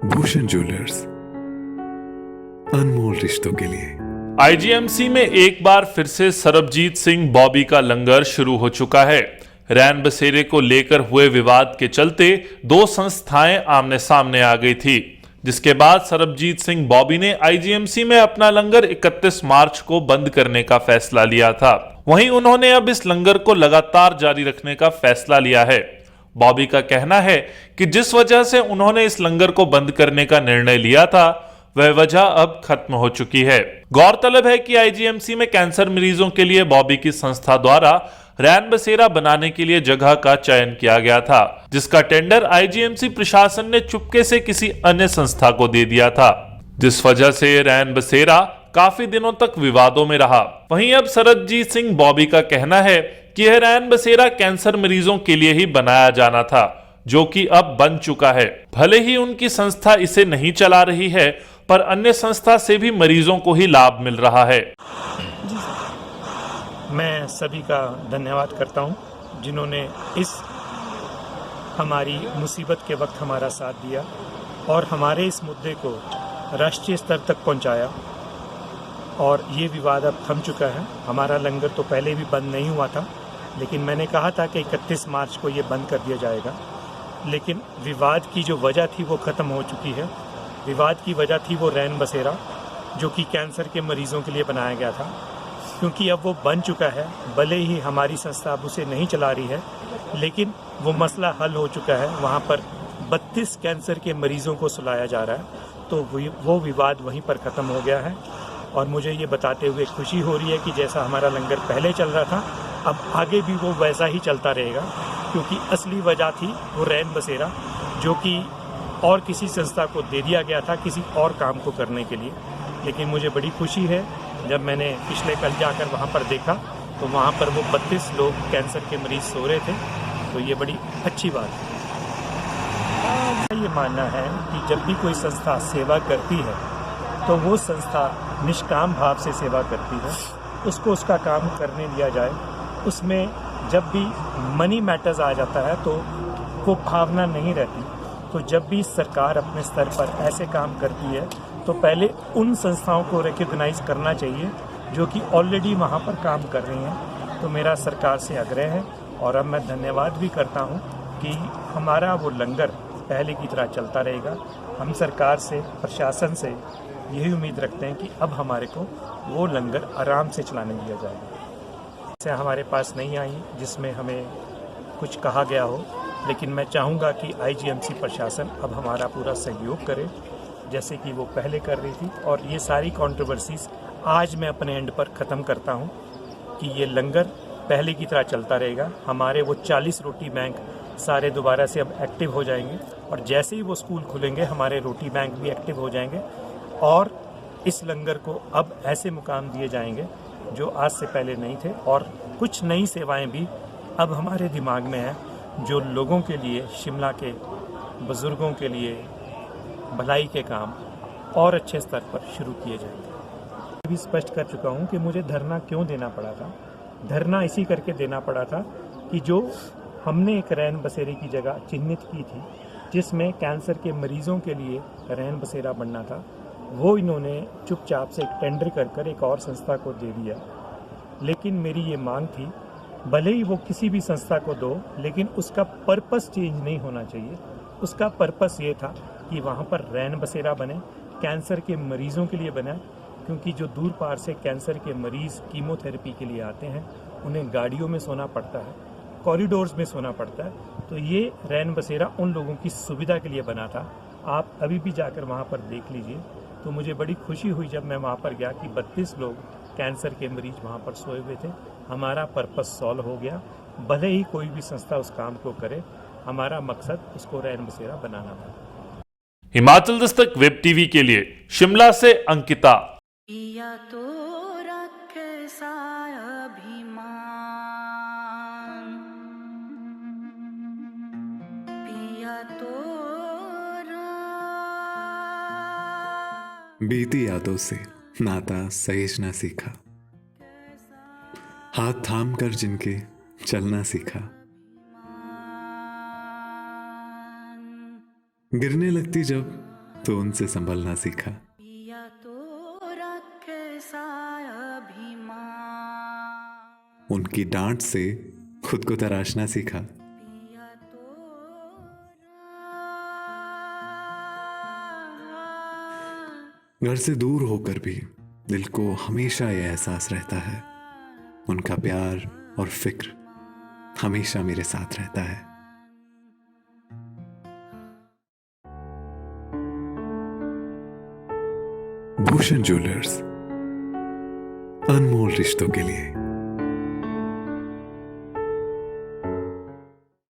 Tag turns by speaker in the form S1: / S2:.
S1: Bhushan jewellers, अनमोल रिश्तों के लिए।
S2: आईजीएमसी में एक बार फिर से सरबजीत सिंह बॉबी का लंगर शुरू हो चुका है। रैन बसेरे को लेकर हुए विवाद के चलते दो संस्थाएं आमने सामने आ गई थी, जिसके बाद सरबजीत सिंह बॉबी ने आईजीएमसी में अपना लंगर 31 मार्च को बंद करने का फैसला लिया था। वहीं उन्होंने अब इस लंगर को लगातार जारी रखने का फैसला लिया है। बॉबी का कहना है कि जिस वजह से उन्होंने इस लंगर को बंद करने का निर्णय लिया था, वह वजह अब खत्म हो चुकी है। गौरतलब है कि आईजीएमसी में कैंसर मरीजों के लिए बॉबी की संस्था द्वारा रैन बसेरा बनाने के लिए जगह का चयन किया गया था, जिसका टेंडर आईजीएमसी प्रशासन ने चुपके से किसी अन्य संस्था को दे दिया था, जिस वजह से रैन बसेरा काफी दिनों तक विवादों में रहा। वहीं अब सरबजीत सिंह बॉबी का कहना है कि यह रैन बसेरा कैंसर मरीजों के लिए ही बनाया जाना था, जो कि अब बन चुका है। भले ही उनकी संस्था इसे नहीं चला रही है, पर अन्य संस्था से भी मरीजों को ही लाभ मिल रहा है।
S3: मैं सभी का धन्यवाद करता हूं, जिन्होंने इस हमारी मुसीबत के वक्त हमारा साथ दिया और हमारे इस मुद्दे को राष्ट्रीय स्तर तक पहुंचाया। और ये विवाद अब थम चुका है। हमारा लंगर तो पहले भी बंद नहीं हुआ था, लेकिन मैंने कहा था कि 31 मार्च को ये बंद कर दिया जाएगा। लेकिन विवाद की जो वजह थी वो ख़त्म हो चुकी है। विवाद की वजह थी वो रैन बसेरा, जो कि कैंसर के मरीज़ों के लिए बनाया गया था। क्योंकि अब वो बन चुका है, भले ही हमारी संस्था अब उसे नहीं चला रही है, लेकिन वो मसला हल हो चुका है। वहाँ पर 32 कैंसर के मरीज़ों को सुलाया जा रहा है, तो वो विवाद वहीं पर ख़त्म हो गया है। और मुझे ये बताते हुए खुशी हो रही है कि जैसा हमारा लंगर पहले चल रहा था, अब आगे भी वो वैसा ही चलता रहेगा। क्योंकि असली वजह थी वो रैन बसेरा, जो कि और किसी संस्था को दे दिया गया था किसी और काम को करने के लिए। लेकिन मुझे बड़ी खुशी है, जब मैंने पिछले कल जाकर वहाँ पर देखा तो वहाँ पर वो 32 लोग कैंसर के मरीज सो रहे थे, तो ये बड़ी अच्छी बात है। मेरा ये मानना है कि जब भी कोई संस्था सेवा करती है तो वो संस्था निष्काम भाव से सेवा करती है, उसको उसका काम करने दिया जाए। उसमें जब भी मनी मैटर्स आ जाता है तो वो भावना नहीं रहती। तो जब भी सरकार अपने स्तर पर ऐसे काम करती है तो पहले उन संस्थाओं को रिकॉग्नाइज करना चाहिए जो कि ऑलरेडी वहाँ पर काम कर रही हैं। तो मेरा सरकार से आग्रह है, और अब मैं धन्यवाद भी करता हूँ कि हमारा वो लंगर पहले की तरह चलता रहेगा। हम सरकार से, प्रशासन से यही उम्मीद रखते हैं कि अब हमारे को वो लंगर आराम से चलाने दिया जाएगा। से हमारे पास नहीं आई जिसमें हमें कुछ कहा गया हो, लेकिन मैं चाहूँगा कि आईजीएमसी प्रशासन अब हमारा पूरा सहयोग करे, जैसे कि वो पहले कर रही थी। और ये सारी कंट्रोवर्सीज आज मैं अपने एंड पर ख़त्म करता हूँ कि ये लंगर पहले की तरह चलता रहेगा। हमारे वो 40 रोटी बैंक सारे दोबारा से अब एक्टिव हो जाएंगे, और जैसे ही वो स्कूल खुलेंगे हमारे रोटी बैंक भी एक्टिव हो जाएंगे। और इस लंगर को अब ऐसे मुकाम दिए जाएंगे जो आज से पहले नहीं थे। और कुछ नई सेवाएं भी अब हमारे दिमाग में हैं, जो लोगों के लिए, शिमला के बुज़ुर्गों के लिए भलाई के काम और अच्छे स्तर पर शुरू किए जाएंगे। भी स्पष्ट कर चुका हूं कि मुझे धरना क्यों देना पड़ा था। धरना इसी करके देना पड़ा था कि जो हमने एक रैन बसेरे की जगह चिन्हित की थी, जिसमें कैंसर के मरीजों के लिए रैन बसेरा बनना था, वो इन्होंने चुपचाप से एक टेंडर कर एक और संस्था को दे दिया। लेकिन मेरी ये मांग थी, भले ही वो किसी भी संस्था को दो, लेकिन उसका पर्पस चेंज नहीं होना चाहिए। उसका पर्पस ये था कि वहाँ पर रैन बसेरा बने, कैंसर के मरीज़ों के लिए बना। क्योंकि जो दूर पार से कैंसर के मरीज़ कीमोथेरेपी के लिए आते हैं, उन्हें गाड़ियों में सोना पड़ता है, कॉरिडोर्स में सोना पड़ता है। तो ये रैन बसेरा उन लोगों की सुविधा के लिए बना था। आप अभी भी जाकर वहाँ पर देख लीजिए। तो मुझे बड़ी खुशी हुई जब मैं वहाँ पर गया कि 32 लोग कैंसर के मरीज वहाँ पर सोए हुए थे। हमारा पर्पस सॉल्व हो गया। भले ही कोई भी संस्था उस काम को करे, हमारा मकसद उसको रैन बसेरा बनाना था।
S2: हिमाचल दस्तक वेब टीवी के लिए शिमला से अंकिता।
S4: पिया तोरा कैसा अभिमान, पिया तोरा।
S1: बीती यादों से नाता सहेजना सीखा, हाथ थाम कर जिनके चलना सीखा, गिरने लगती जब तो उनसे संभलना सीखा।
S4: पिया तोरा कैसा अभिमान,
S1: उनकी डांट से खुद को तराशना सीखा।
S4: पिया तोरा
S1: घर से दूर होकर भी दिल को हमेशा यह एहसास रहता है, उनका प्यार और फिक्र हमेशा मेरे साथ रहता है। भूषण ज्वेलर्स, अनमोल रिश्तों के लिए।